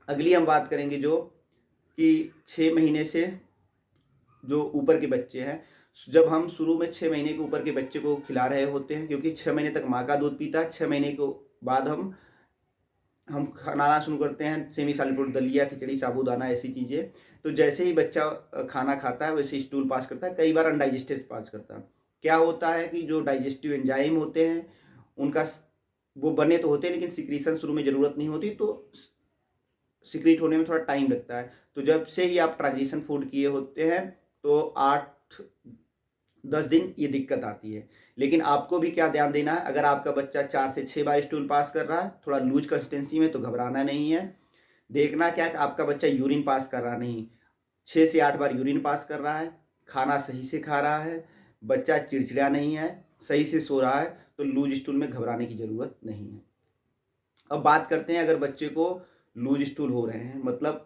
अगली हम बात करेंगे जो कि 6 महीने से जो ऊपर के बच्चे हैं, जब हम शुरू में 6 महीने के ऊपर के बच्चे को खिला रहे होते हैं, क्योंकि 6 महीने तक माँ का दूध पीता है, 6 महीने के बाद हम खाना शुरू करते हैं, सेमी सॉलिड दलिया, खिचड़ी, साबूदाना, ऐसी चीज़ें। तो जैसे ही बच्चा खाना खाता है वैसे स्टूल पास करता है, कई बार अनडाइजेस्टेड पास करता है। क्या होता है कि जो डाइजेस्टिव एंजाइम होते हैं उनका वो बने तो होते हैं, लेकिन सिक्रीशन शुरू में ज़रूरत नहीं होती, तो सिक्रीट होने में थोड़ा टाइम लगता है। तो जब से ही आप ट्रांजिशन फूड किए होते हैं तो 8-10 दिन ये दिक्कत आती है। लेकिन आपको भी क्या ध्यान देना है, अगर आपका बच्चा 4 से 6 बार स्टूल पास कर रहा है थोड़ा लूज कंसिस्टेंसी में, तो घबराना नहीं है। देखना क्या है कि आपका बच्चा यूरिन पास कर रहा नहीं, 6 से 8 बार यूरिन पास कर रहा है, खाना सही से खा रहा है, बच्चा चिड़चिड़ा नहीं है, सही से सो रहा है, तो लूज स्टूल में घबराने की ज़रूरत नहीं है। अब बात करते हैं, अगर बच्चे को लूज स्टूल हो रहे हैं, मतलब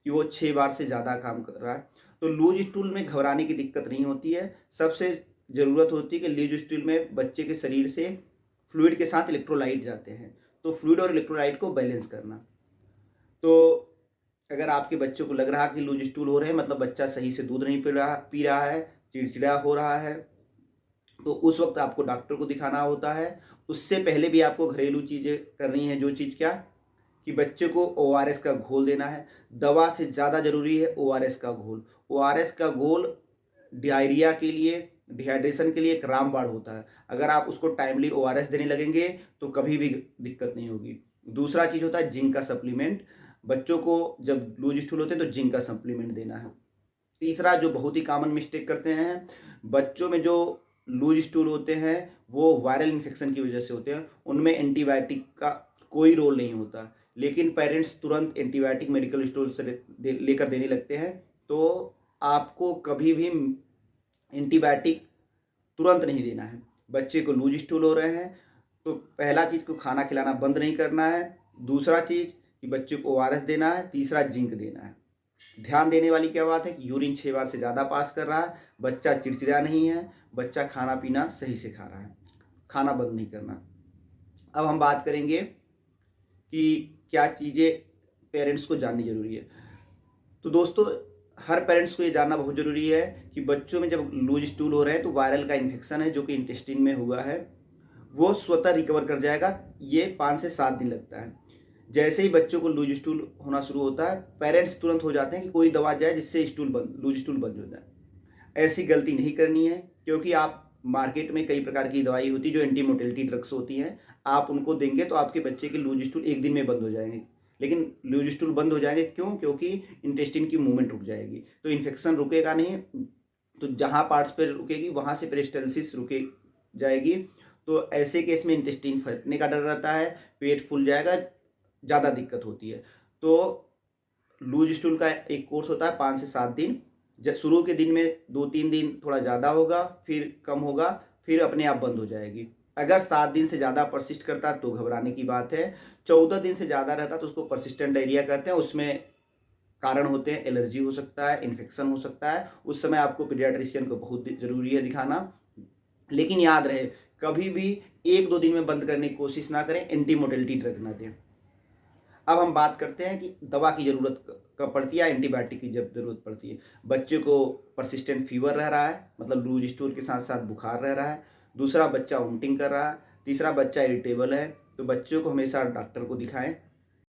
कि वो 6 बार से ज़्यादा काम कर रहा है, तो लूज स्टूल में घबराने की दिक्कत नहीं होती है। सबसे ज़रूरत होती है कि लूज स्टूल में बच्चे के शरीर से फ्लूइड के साथ इलेक्ट्रोलाइट जाते हैं, तो फ्लूइड और इलेक्ट्रोलाइट को बैलेंस करना। तो अगर आपके बच्चों को लग रहा है कि लूज स्टूल हो रहे हैं, मतलब बच्चा सही से दूध नहीं पी रहा है, चिड़चिड़ा हो रहा है, तो उस वक्त आपको डॉक्टर को दिखाना होता है। उससे पहले भी आपको घरेलू चीज़ें करनी है, जो चीज़ क्या कि बच्चे को ओआरएस का घोल देना है। दवा से ज़्यादा ज़रूरी है ओआरएस का घोल। ओआरएस का घोल डायरिया के लिए, डिहाइड्रेशन के लिए एक रामबाण होता है। अगर आप उसको टाइमली ओआरएस देने लगेंगे तो कभी भी दिक्कत नहीं होगी। दूसरा चीज़ होता है जिंक का सप्लीमेंट। बच्चों को जब लूज स्टूल होते हैं तो जिंक का सप्लीमेंट देना है। तीसरा जो बहुत ही कॉमन मिस्टेक करते हैं, बच्चों में जो लूज स्टूल होते हैं वो वायरल इन्फेक्शन की वजह से होते हैं, उनमें एंटीबायोटिक का कोई रोल नहीं होता, लेकिन पेरेंट्स तुरंत एंटीबायोटिक मेडिकल स्टोर से लेकर देने लगते हैं। तो आपको कभी भी एंटीबायोटिक तुरंत नहीं देना है। बच्चे को लूज स्टूल हो रहे हैं तो पहला चीज़ को खाना खिलाना बंद नहीं करना है, दूसरा चीज़ कि बच्चे को ओआरएस देना है, तीसरा जिंक देना है। ध्यान देने वाली क्या बात है कि यूरिन 6 बार से ज़्यादा पास कर रहा है, बच्चा चिड़चिड़ा नहीं है, बच्चा खाना पीना सही से खा रहा है, खाना बंद नहीं करना। अब हम बात करेंगे कि क्या चीज़ें पेरेंट्स को जाननी ज़रूरी है। तो दोस्तों, हर पेरेंट्स को ये जानना बहुत ज़रूरी है कि बच्चों में जब लूज स्टूल हो रहे हैं तो वायरल का इन्फेक्शन है जो कि इंटेस्टाइन में हुआ है, वो स्वतः रिकवर कर जाएगा। ये 5 से 7 दिन लगता है। जैसे ही बच्चों को लूज स्टूल होना शुरू होता है, पेरेंट्स तुरंत हो जाते हैं कि कोई दवा जाए जिससे लूज स्टूल बंद हो जाए। ऐसी गलती नहीं करनी है, क्योंकि आप मार्केट में कई प्रकार की दवाई होती है जो एंटी मोटिलिटी ड्रग्स होती हैं, आप उनको देंगे तो आपके बच्चे के लूज स्टूल एक दिन में बंद हो जाएंगे। लेकिन लूज स्टूल बंद हो जाएंगे क्यों? क्योंकि इंटेस्टाइन की मूवमेंट रुक जाएगी, तो इन्फेक्शन रुकेगा नहीं। तो जहाँ पार्ट्स पर रुकेगी वहाँ से पेरिस्टल्सिस रुके जाएगी। तो ऐसे केस में इंटेस्टाइन फटने का डर रहता है, पेट फूल जाएगा, ज़्यादा दिक्कत होती है। तो लूज स्टूल का एक कोर्स होता है 5 से 7 दिन। जब शुरू के दिन में 2-3 दिन थोड़ा ज़्यादा होगा, फिर कम होगा, फिर अपने आप बंद हो जाएगी। अगर 7 दिन से ज़्यादा परसिस्ट करता है तो घबराने की बात है। 14 दिन से ज़्यादा रहता है तो उसको परसिस्टेंट डायरिया कहते हैं। उसमें कारण होते हैं, एलर्जी हो सकता है, इन्फेक्शन हो सकता है। उस समय आपको पीडियाट्रिशियन को बहुत ज़रूरी है दिखाना। लेकिन याद रहे, कभी भी 1-2 दिन में बंद करने की कोशिश ना करें, एंटी मोटिलिटी ड्रग ना दें। अब हम बात करते हैं कि दवा की ज़रूरत कब पड़ती है, एंटीबायोटिक की जब ज़रूरत पड़ती है। बच्चे को परसिस्टेंट फीवर रह रहा है, मतलब लूज स्टूल के साथ साथ बुखार रह रहा है। दूसरा, बच्चा वोमिटिंग कर रहा है। तीसरा, बच्चा इरिटेबल है। तो बच्चों को हमेशा डॉक्टर को दिखाएं।